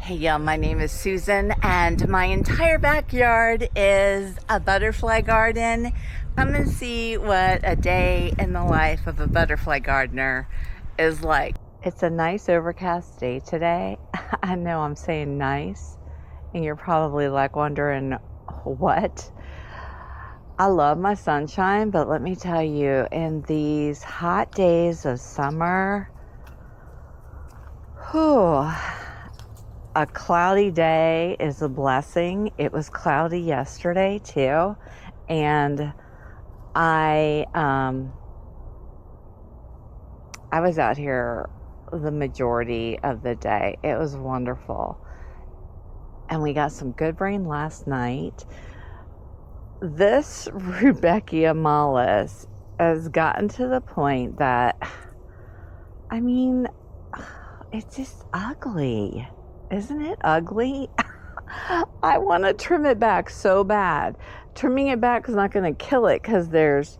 Hey y'all, my name is Susan and my entire backyard is a butterfly garden. Come and see what a day in the life of a butterfly gardener is like. It's a nice overcast day today. I know I'm saying nice and you're probably like wondering what? I love my sunshine, but let me tell you, in these hot days of summer, a cloudy day is a blessing. It was cloudy yesterday too, and I was out here the majority of the day. It was wonderful, and we got some good rain last night. This Rudbeckia mollis has gotten to the point that, I mean, it's just ugly. Isn't it ugly? I want to trim it back so bad. Trimming it back is not going to kill it because there's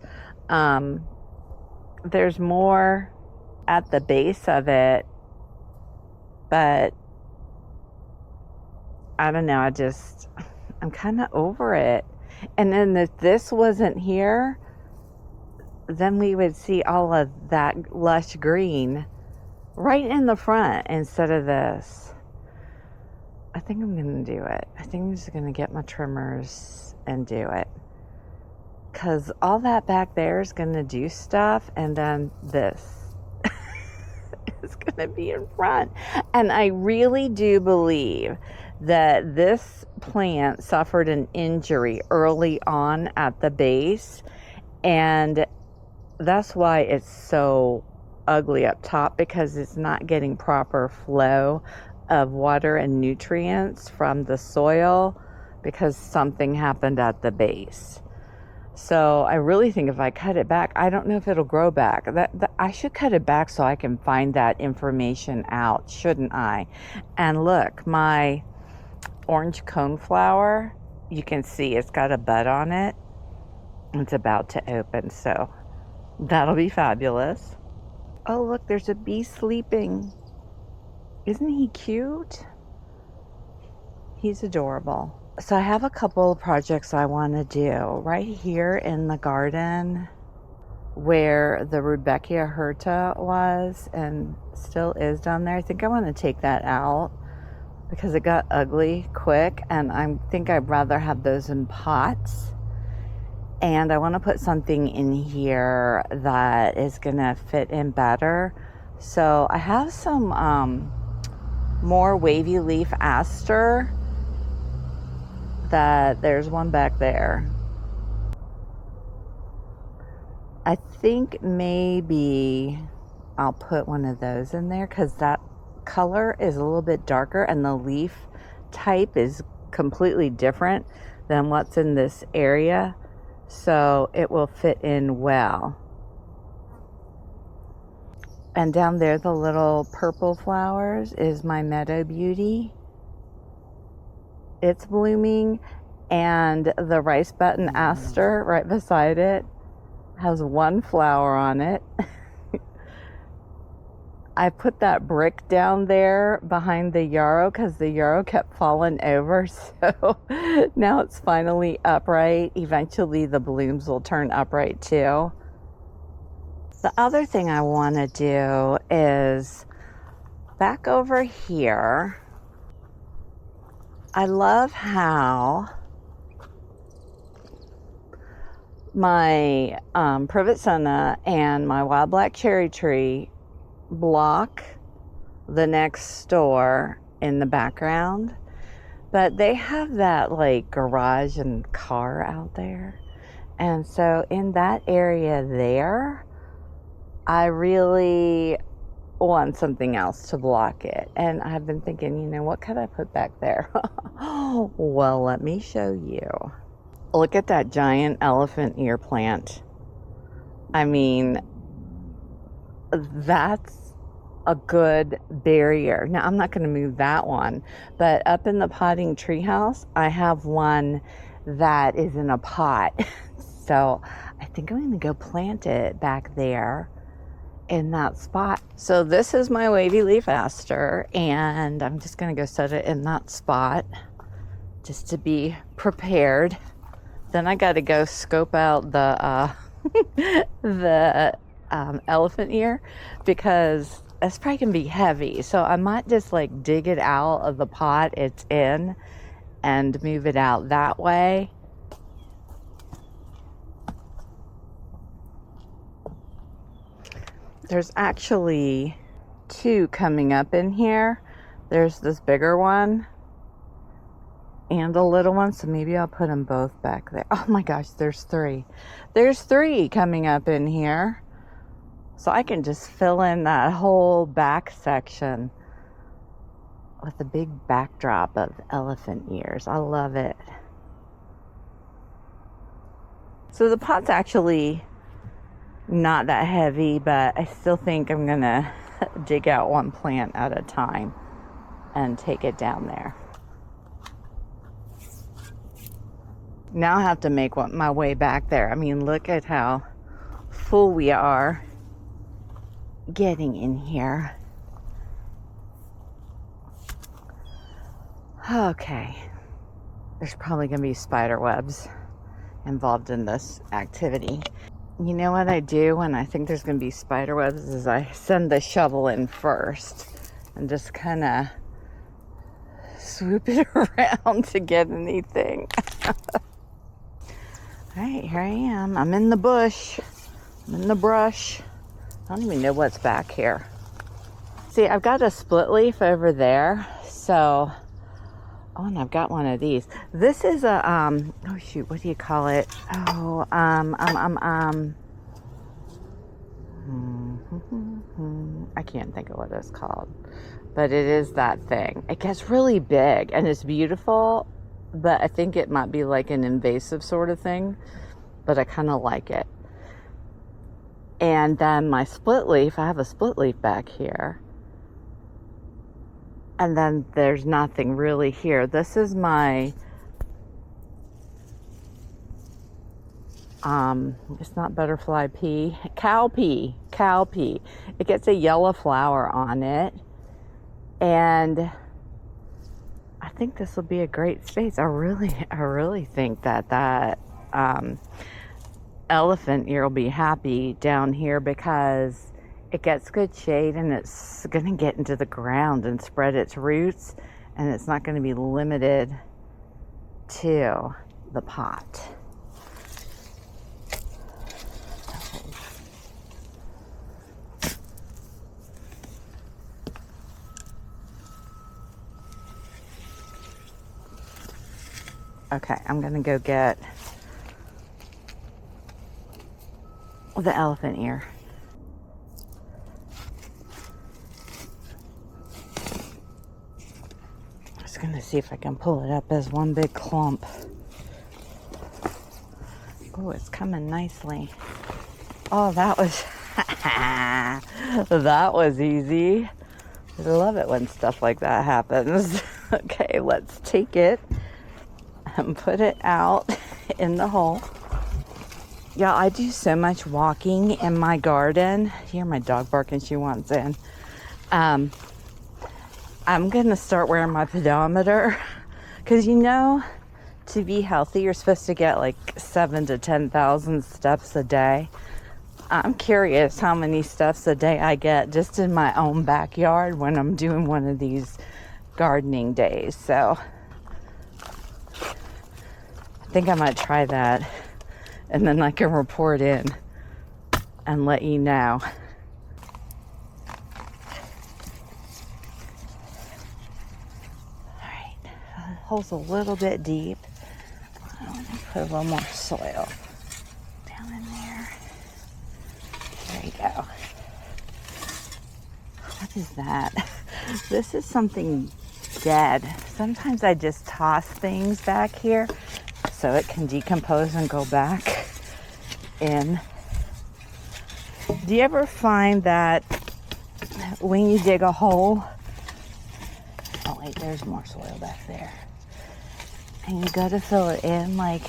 more at the base of it. But I don't know. I'm kind of over it. And then if this wasn't here, then we would see all of that lush green right in the front instead of this. I think I'm going to do it. I think I'm just going to get my trimmers and do it. Because all that back there is going to do stuff. And then this is going to be in front. And I really do believe that this plant suffered an injury early on at the base. And that's why it's so ugly up top, because it's not getting proper flow of water and nutrients from the soil because something happened at the base. So I really think if I cut it back, I don't know if it'll grow back. I should cut it back so I can find that information out, shouldn't I? And look, my orange coneflower, you can see it's got a bud on it. It's about to open, so that'll be fabulous. Oh, look, there's a bee sleeping. Isn't he cute? He's adorable. So I have a couple of projects I want to do right here in the garden where the Rudbeckia hirta was and still is down there. I think I want to take that out because it got ugly quick, and I think I'd rather have those in pots. And I want to put something in here that is going to fit in better. So I have some more wavy leaf aster. There's one back there. I think maybe I'll put one of those in there because that color is a little bit darker and the leaf type is completely different than what's in this area, so it will fit in well. And down there, the little purple flowers is my Meadow Beauty. It's blooming. And the rice button aster right beside it has one flower on it. I put that brick down there behind the yarrow because the yarrow kept falling over. So now it's finally upright. Eventually the blooms will turn upright too. The other thing I want to do is back over here. I love how my privet senna and my wild black cherry tree block the next door in the background, but they have that like garage and car out there, and so in that area there I really want something else to block it. And I've been thinking, what could I put back there? Well, let me show you. Look at that giant elephant ear plant. I mean, that's a good barrier. Now, I'm not going to move that one, but up in the potting treehouse, I have one that is in a pot. So I think I'm going to go plant it back there. in that spot. So this is my wavy leaf aster, and I'm just gonna go set it in that spot just to be prepared. Then I gotta go scope out the the elephant ear, because it's probably gonna be heavy. So I might just like dig it out of the pot it's in and move it out that way. There's actually two coming up in here. There's this bigger one and a little one, so maybe I'll put them both back there. Oh my gosh, there's three. There's three coming up in here. So I can just fill in that whole back section with a big backdrop of elephant ears. I love it. So the pot's actually not that heavy, but I still think I'm gonna dig out one plant at a time and take it down there. Now I have to make my way back there. I mean, look at how full we are getting in here. Okay, there's probably gonna be spider webs involved in this activity. You know what I do when I think there's gonna be spider webs is I send the shovel in first and just kind of swoop it around to get anything. All right, here I am. I'm in the bush. I'm in the brush. I don't even know what's back here. See, I've got a split leaf over there. So, oh, and I've got one of these. This is a, oh shoot, what do you call it? Oh, I can't think of what it's called, but it is that thing. It gets really big and it's beautiful, but I think it might be like an invasive sort of thing, but I kind of like it. And then my split leaf, I have a split leaf back here. And then there's nothing really here. This is my, it's not butterfly pea, cow pea. It gets a yellow flower on it. And I think this will be a great space. I really think that elephant ear will be happy down here because it gets good shade and it's going to get into the ground and spread its roots, and it's not going to be limited to the pot. Okay, I'm going to go get the elephant ear. Just gonna see if I can pull it up as one big clump. Oh, it's coming nicely. Oh, that was that was easy. I love it when stuff like that happens. Okay, let's take it and put it out in the hole. Yeah, I do so much walking in my garden. Hear my dog barking, she wants in. I'm gonna start wearing my pedometer, because you know, to be healthy, you're supposed to get like 7,000 to 10,000 steps a day. I'm curious how many steps a day I get just in my own backyard when I'm doing one of these gardening days. So I think I might try that, and then I can report in and let you know. All right, the hole's a little bit deep. I want to put a little more soil down in there. There you go. What is that? This is something dead. Sometimes I just toss things back here so it can decompose and go back in. Do you ever find that when you dig a hole, oh wait, there's more soil back there, and you go to fill it in, like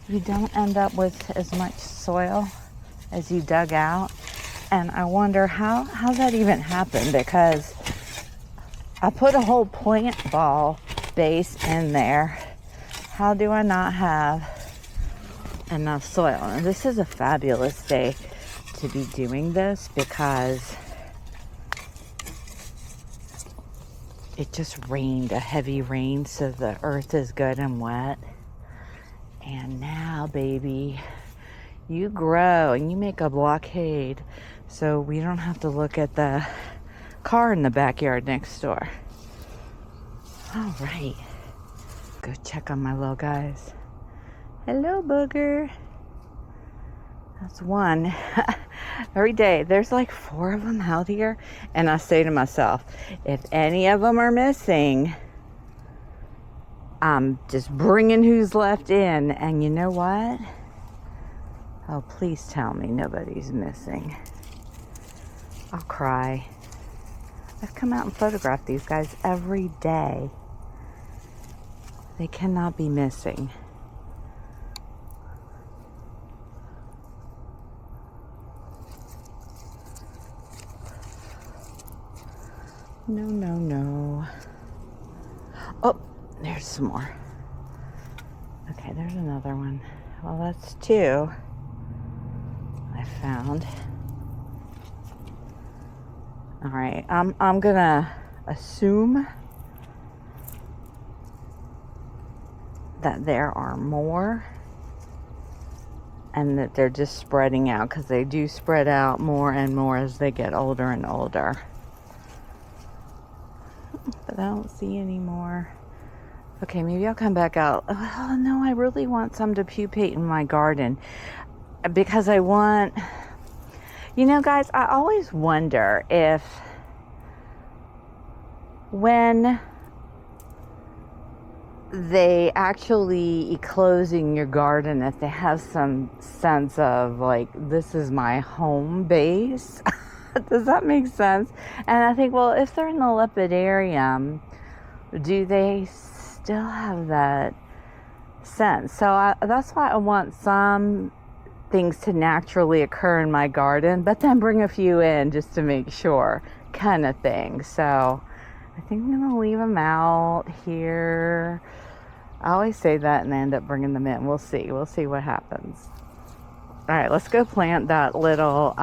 you don't end up with as much soil as you dug out? And I wonder how that even happened, because I put a whole plant ball base in there. How do I not have enough soil? And this is a fabulous day to be doing this, because it just rained, a heavy rain, so the earth is good and wet. And now, baby, you grow and you make a blockade, so we don't have to look at the car in the backyard next door. All right, go check on my little guys. Hello, booger. That's one. Every day there's like 4 of them out here, and I say to myself, if any of them are missing, I'm just bringing who's left in. And you know what? Oh, please tell me nobody's missing. I'll cry. I've come out and photographed these guys every day. They cannot be missing. No, no, no. Oh, there's some more. Okay, there's another one. Well, that's 2 I found. All right, I'm gonna assume that there are more, and that they're just spreading out, because they do spread out more and more as they get older and older. But I don't see any more. Okay, maybe I'll come back out. Oh no, I really want some to pupate in my garden, because I want, you know, guys, I always wonder if when they actually enclose in your garden, if they have some sense of like, this is my home base. Does that make sense? And I think, well, if they're in the lepidarium, do they still have that sense? So that's why I want some things to naturally occur in my garden, but then bring a few in just to make sure, kind of thing. So I think I'm gonna leave them out here. I always say that and I end up bringing them in. We'll see what happens. All right, let's go plant that little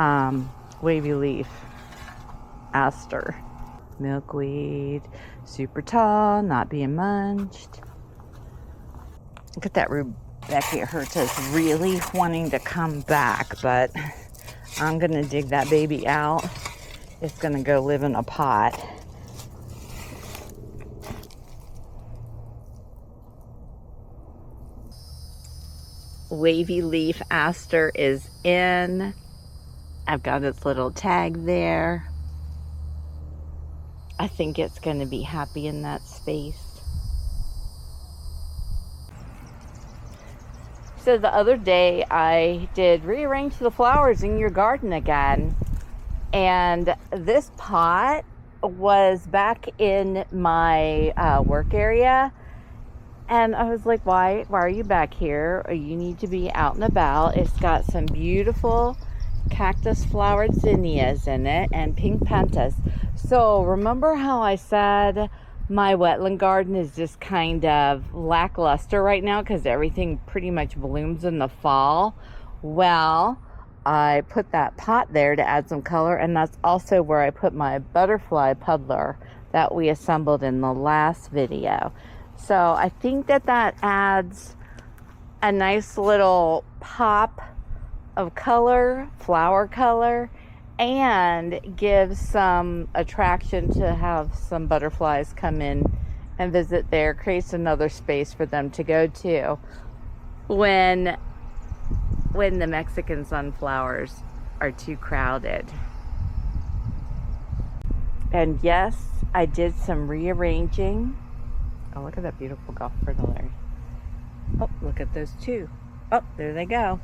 wavy leaf aster. Milkweed, super tall, not being munched. Look at that Rebecca Herta's really wanting to come back, but I'm gonna dig that baby out. It's gonna go live in a pot. Wavy leaf aster is in. I've got its little tag there. I think it's going to be happy in that space. So the other day I did rearrange the flowers in your garden again, and this pot was back in my work area. And I was like, why are you back here? You need to be out and about. It's got some beautiful cactus flowered zinnias in it and pink pentas. So remember how I said my wetland garden is just kind of lackluster right now because everything pretty much blooms in the fall? Well, I put that pot there to add some color, and that's also where I put my butterfly puddler that we assembled in the last video. So I think that adds a nice little pop of color, flower color, and gives some attraction to have some butterflies come in and visit there. Creates another space for them to go to when the Mexican sunflowers are too crowded. And yes, I did some rearranging. Oh, look at that beautiful golf fritillary. Oh, look at those two. Oh, there they go.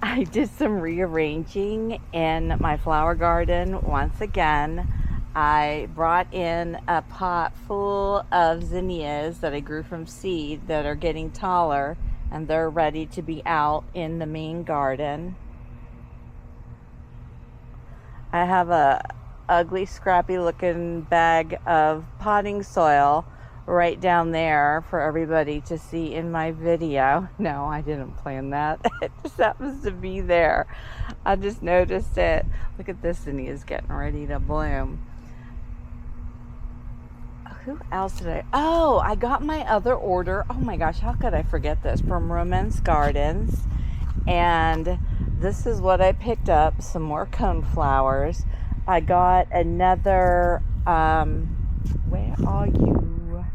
I did some rearranging in my flower garden once again. I brought in a pot full of zinnias that I grew from seed that are getting taller, and they're ready to be out in the main garden. I have a ugly, scrappy looking bag of potting soil right down there for everybody to see in my video. No, I didn't plan that. It just happens to be there. I just noticed it. Look at this, and he is getting ready to bloom. Who else did I got my other order. Oh my gosh, how could I forget this? From Romance Gardens. And this is what I picked up, some more coneflowers. I got another, where are you?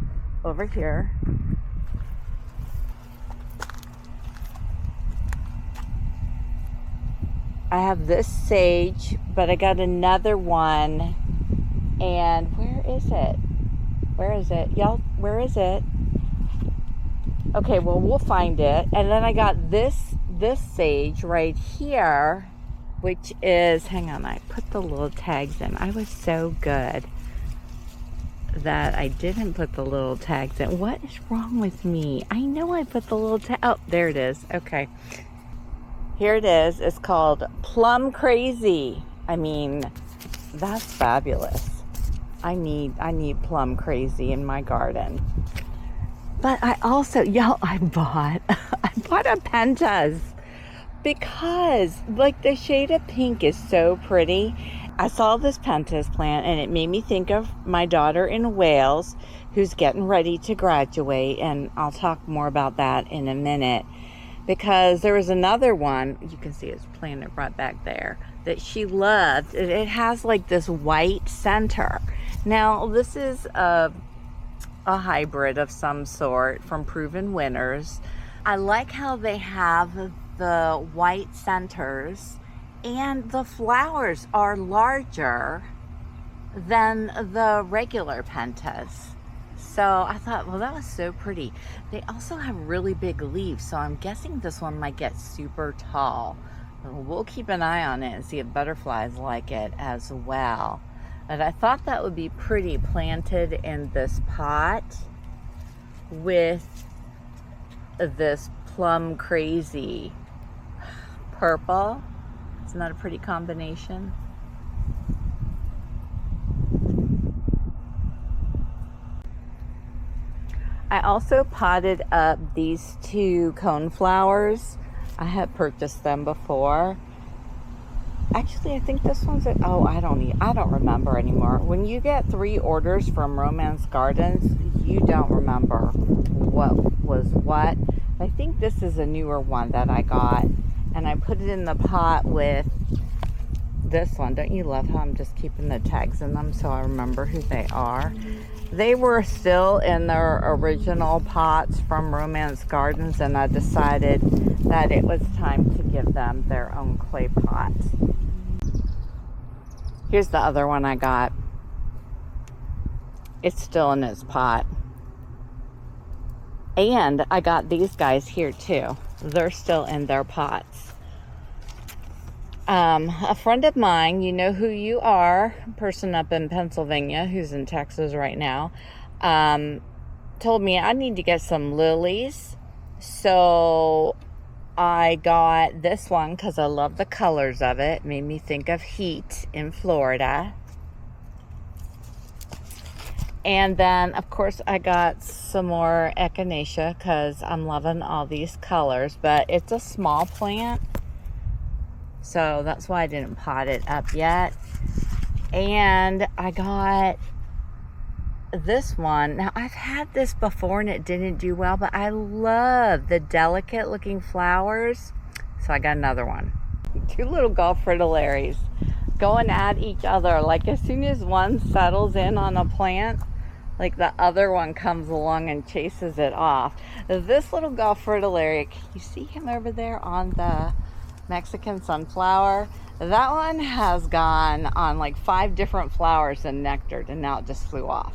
Over here. I have this sage, but I got another one. And where is it? Where is it? Y'all, where is it? Okay, well, we'll find it. And then I got this sage right here, which is, hang on, I put the little tags in. I was so good that I didn't put the little tags in. What is wrong with me? I know I put the little tag. Oh, there it is. Okay. Here it is. It's called Plum Crazy. I mean, that's fabulous. I need Plum Crazy in my garden. But I also, y'all, I bought a pentas because like the shade of pink is so pretty. I saw this pentas plant and it made me think of my daughter in Wales who's getting ready to graduate, and I'll talk more about that in a minute, because there was another one, you can see it's planted right back there, that she loved. It has like this white center. Now this is a hybrid of some sort from Proven Winners. I like how they have the white centers and the flowers are larger than the regular pentas. So I thought, well, that was so pretty. They also have really big leaves, so I'm guessing this one might get super tall. We'll keep an eye on it and see if butterflies like it as well. But I thought that would be pretty planted in this pot with this Plum Crazy purple. Isn't that a pretty combination? I also potted up these two coneflowers. I had purchased them before. Actually, I think this one's I don't remember anymore. When you get 3 orders from Romance Gardens, you don't remember what was what. I think this is a newer one that I got, and I put it in the pot with this one. Don't you love how I'm just keeping the tags in them so I remember who they are? They were still in their original pots from Romance Gardens, and I decided that it was time to give them their own clay pot. Here's the other one I got. It's still in its pot. And I got these guys here too. They're still in their pots. A friend of mine, you know who you are, a person up in Pennsylvania who's in Texas right now, told me I need to get some lilies. So I got this one because I love the colors of it. It made me think of heat in Florida. And then, of course, I got some more echinacea because I'm loving all these colors. But it's a small plant, so that's why I didn't pot it up yet. And I got this one. Now, I've had this before and it didn't do well, but I love the delicate looking flowers. So I got another one. 2 little golf fritillaries going at each other. Like as soon as one settles in on a plant, like the other one comes along and chases it off. This little golf fritillary, can you see him over there on the Mexican sunflower? That one has gone on like 5 different flowers and nectared, and now it just flew off.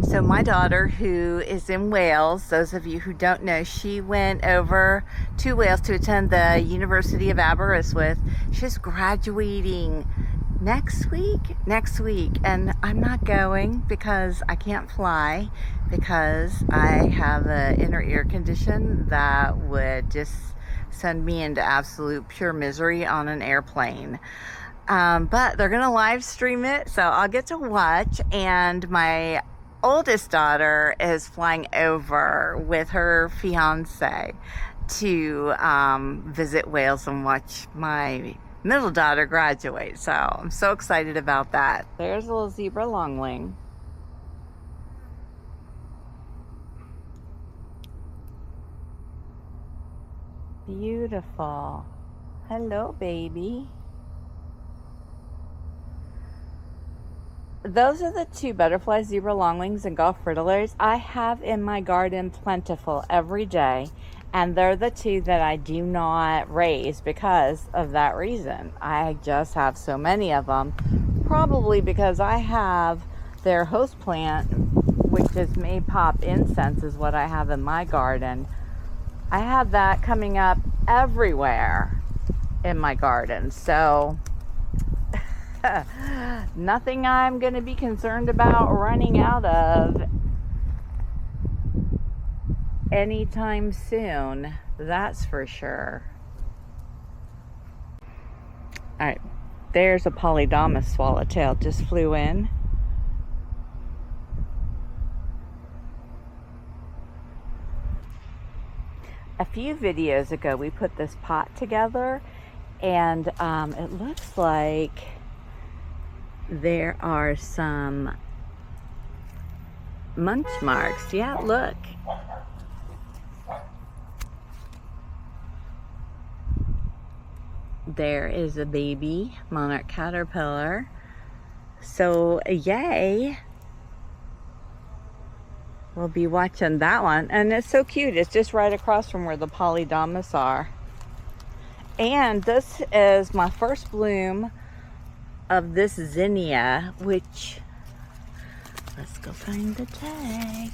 So my daughter, who is in Wales, those of you who don't know, she went over to Wales to attend the University of Aberystwyth. She's graduating next week, and I'm not going because I can't fly, because I have an inner ear condition that would just send me into absolute pure misery on an airplane. But they're gonna live stream it, so I'll get to watch. And my oldest daughter is flying over with her fiance to visit Wales and watch my middle daughter graduate. So I'm so excited about that. There's a little zebra longwing. Beautiful. Hello, baby. Those are the two butterflies, zebra longwings and Gulf fritillaries, I have in my garden plentiful every day. And they're the two that I do not raise because of that reason. I just have so many of them. Probably because I have their host plant, which is maypop incense, is what I have in my garden. I have that coming up everywhere in my garden. So nothing I'm going to be concerned about running out of anytime soon, that's for sure. All right, there's a polydamas swallowtail, just flew in. A few videos ago, we put this pot together, and it looks like there are some munch marks. Yeah, look. There is a baby monarch caterpillar. So, yay. We'll be watching that one. And it's so cute. It's just right across from where the polydamas are. And this is my first bloom of this zinnia, which, let's go find the tag.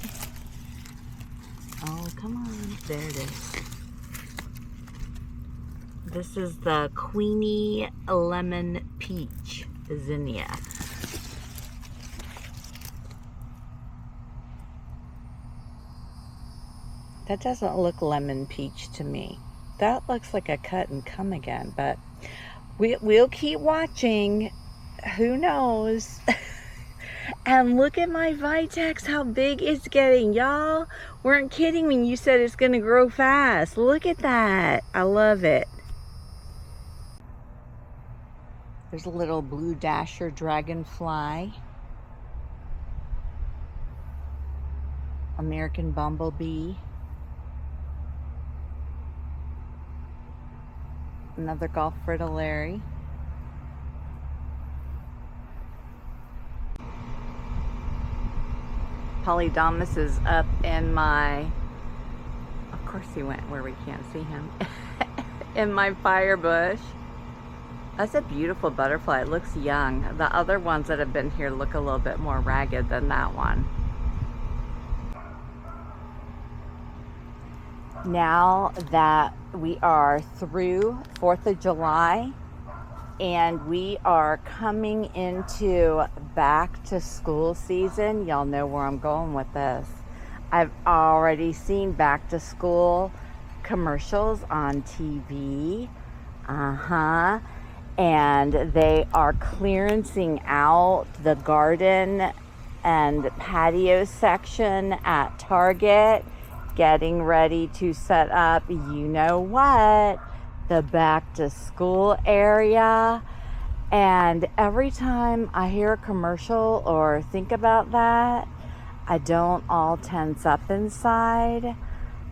Oh, come on. There it is. This is the Queenie Lemon Peach zinnia. That doesn't look lemon peach to me. That looks like a cut and come again, but we'll keep watching. Who knows? And look at my Vitex, how big it's getting. Y'all weren't kidding when you said it's going to grow fast. Look at that. I love it. There's a little blue dasher dragonfly. American bumblebee. Another Gulf fritillary. Polydamas is up in my, of course he went where we can't see him, in my fire bush. That's a beautiful butterfly. It looks young. The other ones that have been here look a little bit more ragged than that one. Now that we are through 4th of July and we are coming into back to school season, y'all know where I'm going with this. I've already seen back to school commercials on TV. And they are clearancing out the garden and patio section at Target, getting ready to set up, you know what, the back to school area. And every time I hear a commercial or think about that, I don't all tense up inside.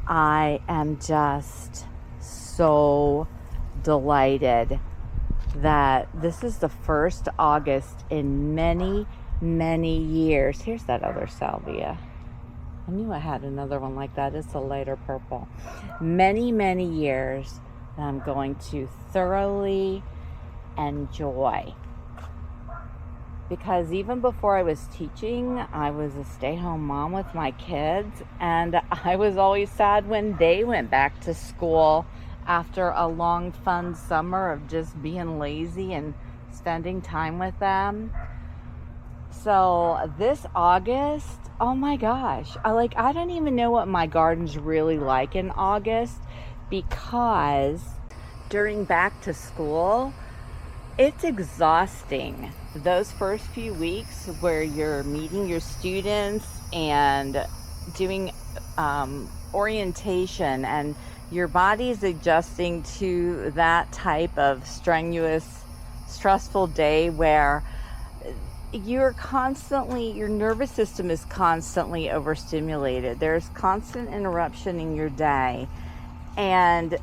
I am just so delighted that this is the first August in many, many years. Here's that other salvia. I knew I had another one like that. It's a lighter purple. Many, many years that I'm going to thoroughly enjoy. Because even before I was teaching, I was a stay-home mom with my kids, and I was always sad when they went back to school after a long, fun summer of just being lazy and spending time with them. So this August, oh my gosh, I don't even know what my garden's really like in August, because during back to school, It's exhausting. Those first few weeks where you're meeting your students and doing orientation, and your body's adjusting to that type of strenuous, stressful day where your nervous system is constantly overstimulated. There's constant interruption in your day, and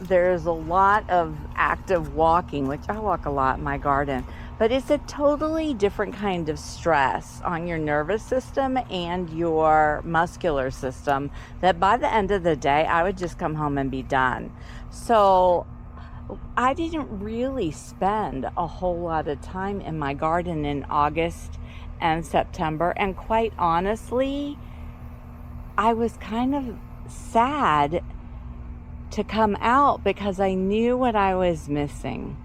there's a lot of active walking, which I walk a lot in my garden, but it's a totally different kind of stress on your nervous system and your muscular system that by the end of the day, I would just come home and be done. So I didn't really spend a whole lot of time in my garden in August and September. And quite honestly, I was kind of sad to come out because I knew what I was missing.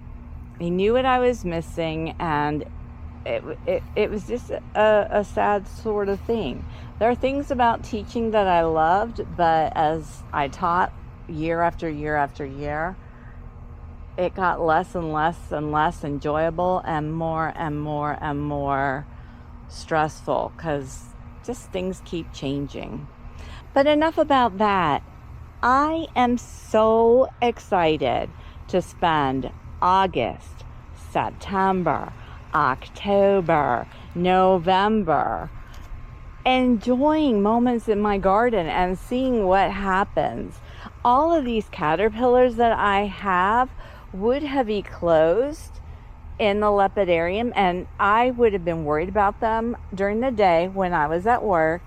I knew what I was missing, and it was just a sad sort of thing. There are things about teaching that I loved, but as I taught year after year after year, it got less and less and less enjoyable and more and more and more stressful because just things keep changing. But enough about that. I am so excited to spend August, September, October, November enjoying moments in my garden and seeing what happens. All of these caterpillars that I have would have eclosed in the lepidarium, and I would have been worried about them during the day when I was at work,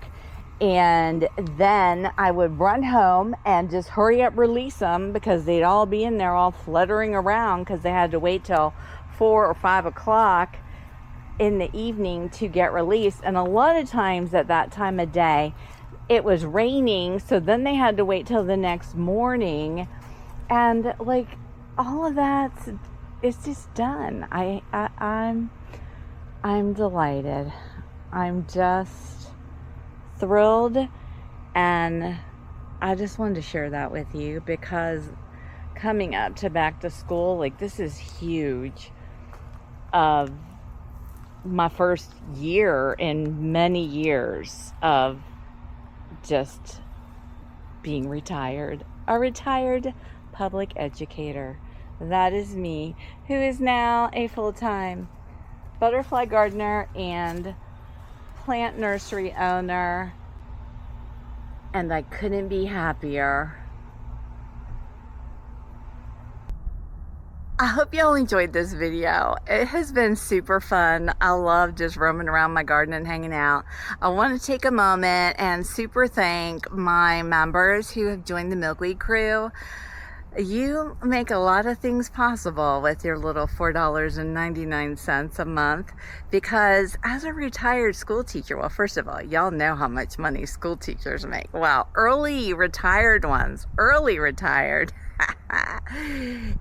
and then I would run home and just hurry up release them because they'd all be in there all fluttering around because they had to wait till 4 or 5 o'clock in the evening to get released. And a lot of times at that time of day it was raining, so then they had to wait till the next morning, and like all of that, it's just done. I'm delighted. I'm just thrilled, and I just wanted to share that with you because coming up to back to school, like this is huge. Of my first year in many years of just being retired, a retired public educator. That is me, who is now a full-time butterfly gardener and plant nursery owner, and I couldn't be happier. I hope y'all enjoyed this video. It has been super fun. I love just roaming around my garden and hanging out. I want to take a moment and super thank my members who have joined the Milkweed Crew. You make a lot of things possible with your little $4.99 a month, because as a retired school teacher, well, first of all, y'all know how much money school teachers make. Well, early retired,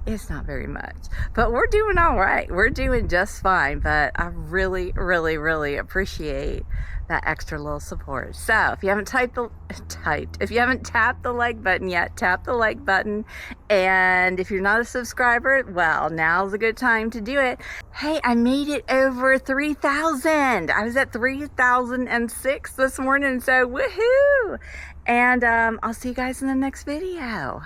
it's not very much, but we're doing all right. We're doing just fine, but I really, really, really appreciate that extra little support. So if you haven't if you haven't tapped the like button yet, tap the like button. And if you're not a subscriber, well, now's a good time to do it. Hey, I made it over 3,000. I was at 3,006 this morning, so woohoo! And I'll see you guys in the next video.